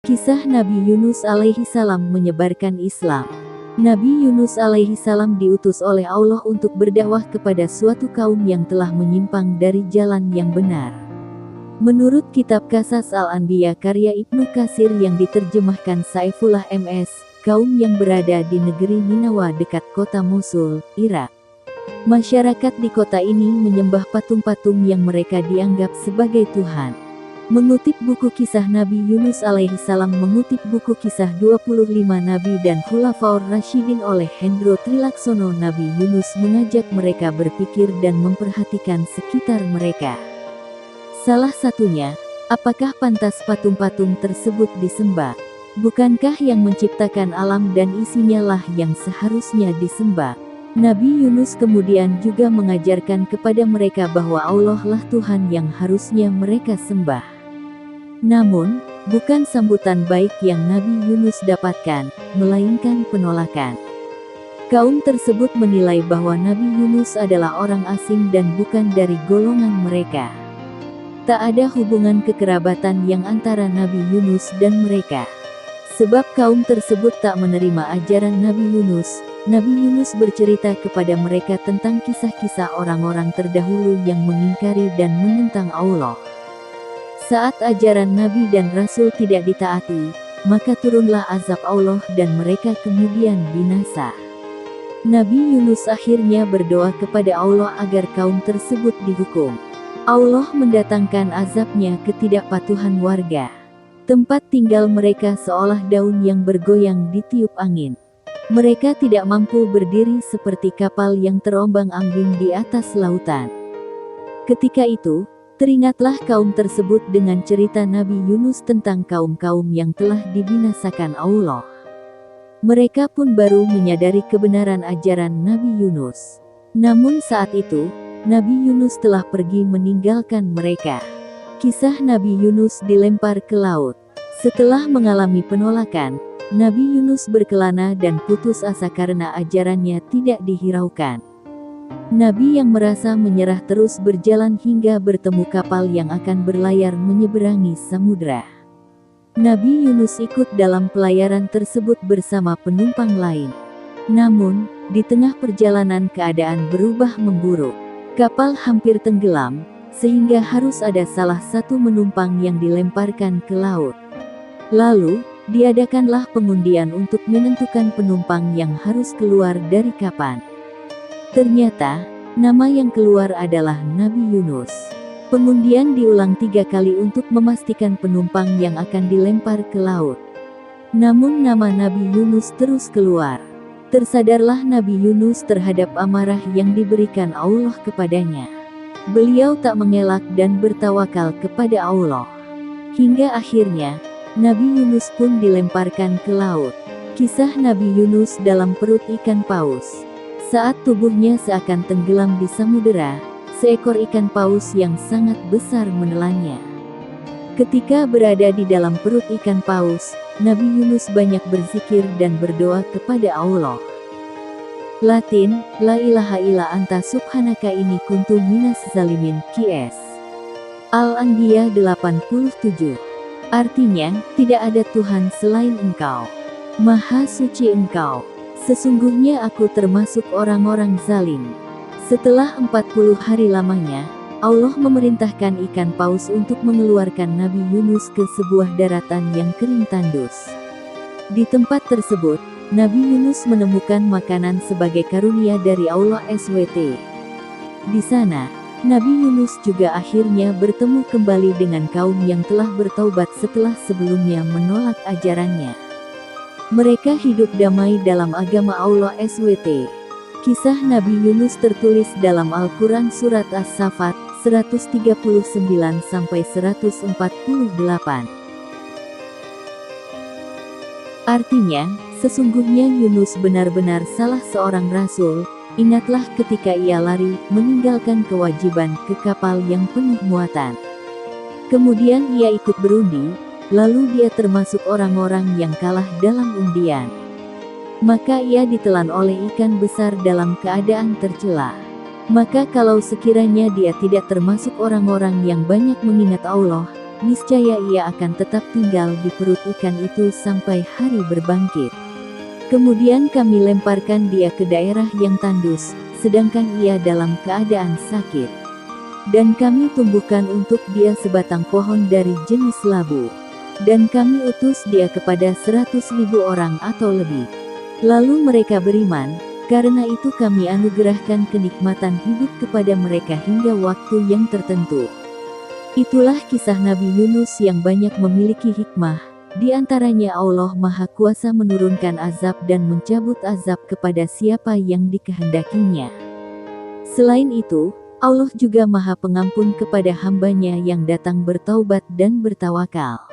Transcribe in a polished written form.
Kisah Nabi Yunus alaihi salam menyebarkan Islam. Nabi Yunus alaihi salam diutus oleh Allah untuk berdakwah kepada suatu kaum yang telah menyimpang dari jalan yang benar. Menurut kitab Qasas Al-Anbiya karya Ibnu Katsir yang diterjemahkan Saifullah MS, kaum yang berada di negeri Ninawa dekat kota Mosul, Irak. Masyarakat di kota ini menyembah patung-patung yang mereka dianggap sebagai Tuhan. Mengutip buku kisah Nabi Yunus alaihi salam. Mengutip buku kisah 25 Nabi dan Khulafaur Rasyidin oleh Hendro Trilaksono, Nabi Yunus mengajak mereka berpikir dan memperhatikan sekitar mereka. Salah satunya, apakah pantas patung-patung tersebut disembah? Bukankah yang menciptakan alam dan isinya lah yang seharusnya disembah? Nabi Yunus kemudian juga mengajarkan kepada mereka bahwa Allah lah Tuhan yang harusnya mereka sembah. Namun, bukan sambutan baik yang Nabi Yunus dapatkan, melainkan penolakan. Kaum tersebut menilai bahwa Nabi Yunus adalah orang asing dan bukan dari golongan mereka. Tak ada hubungan kekerabatan yang antara Nabi Yunus dan mereka. Sebab kaum tersebut tak menerima ajaran Nabi Yunus, Nabi Yunus bercerita kepada mereka tentang kisah-kisah orang-orang terdahulu yang mengingkari dan menentang Allah. Saat ajaran Nabi dan Rasul tidak ditaati, maka turunlah azab Allah dan mereka kemudian binasa. Nabi Yunus akhirnya berdoa kepada Allah agar kaum tersebut dihukum. Allah mendatangkan azabnya ketidakpatuhan warga. Tempat tinggal mereka seolah daun yang bergoyang ditiup angin. Mereka tidak mampu berdiri seperti kapal yang terombang-ambing di atas lautan. Ketika itu, teringatlah kaum tersebut dengan cerita Nabi Yunus tentang kaum-kaum yang telah dibinasakan Allah. Mereka pun baru menyadari kebenaran ajaran Nabi Yunus. Namun saat itu, Nabi Yunus telah pergi meninggalkan mereka. Kisah Nabi Yunus dilempar ke laut. Setelah mengalami penolakan, Nabi Yunus berkelana dan putus asa karena ajarannya tidak dihiraukan. Nabi yang merasa menyerah terus berjalan hingga bertemu kapal yang akan berlayar menyeberangi samudra. Nabi Yunus ikut dalam pelayaran tersebut bersama penumpang lain. Namun, di tengah perjalanan keadaan berubah memburuk. Kapal hampir tenggelam, sehingga harus ada salah satu penumpang yang dilemparkan ke laut. Lalu, diadakanlah pengundian untuk menentukan penumpang yang harus keluar dari kapal. Ternyata, nama yang keluar adalah Nabi Yunus. Pengundian diulang 3 kali untuk memastikan penumpang yang akan dilempar ke laut. Namun nama Nabi Yunus terus keluar. Tersadarlah Nabi Yunus terhadap amarah yang diberikan Allah kepadanya. Beliau tak mengelak dan bertawakal kepada Allah. Hingga akhirnya, Nabi Yunus pun dilemparkan ke laut. Kisah Nabi Yunus dalam perut ikan paus. Saat tubuhnya seakan tenggelam di samudera, seekor ikan paus yang sangat besar menelannya. Ketika berada di dalam perut ikan paus, Nabi Yunus banyak berzikir dan berdoa kepada Allah. Latin, La ilaha illa anta subhanaka inni kuntu minas zalimin, Qs. Al-Anbiya 87. Artinya, tidak ada Tuhan selain Engkau. Maha suci Engkau. Sesungguhnya aku termasuk orang-orang zalim. Setelah 40 hari lamanya, Allah memerintahkan ikan paus untuk mengeluarkan Nabi Yunus ke sebuah daratan yang kering tandus. Di tempat tersebut, Nabi Yunus menemukan makanan sebagai karunia dari Allah SWT. Di sana, Nabi Yunus juga akhirnya bertemu kembali dengan kaum yang telah bertaubat setelah sebelumnya menolak ajarannya. Mereka hidup damai dalam agama Allah SWT. Kisah Nabi Yunus tertulis dalam Al-Quran Surat As-Saffat 139-148. Artinya, sesungguhnya Yunus benar-benar salah seorang rasul. Ingatlah ketika ia lari, meninggalkan kewajiban ke kapal yang penuh muatan. Kemudian ia ikut berundi, lalu dia termasuk orang-orang yang kalah dalam undian. Maka ia ditelan oleh ikan besar dalam keadaan tercela. Maka kalau sekiranya dia tidak termasuk orang-orang yang banyak mengingat Allah, niscaya ia akan tetap tinggal di perut ikan itu sampai hari berbangkit. Kemudian kami lemparkan dia ke daerah yang tandus, sedangkan ia dalam keadaan sakit. Dan kami tumbuhkan untuk dia sebatang pohon dari jenis labu. Dan kami utus dia kepada 100.000 orang atau lebih. Lalu mereka beriman, karena itu kami anugerahkan kenikmatan hidup kepada mereka hingga waktu yang tertentu. Itulah kisah Nabi Yunus yang banyak memiliki hikmah. Di antaranya Allah Maha Kuasa menurunkan azab dan mencabut azab kepada siapa yang dikehendakinya. Selain itu, Allah juga Maha Pengampun kepada hambanya yang datang bertaubat dan bertawakal.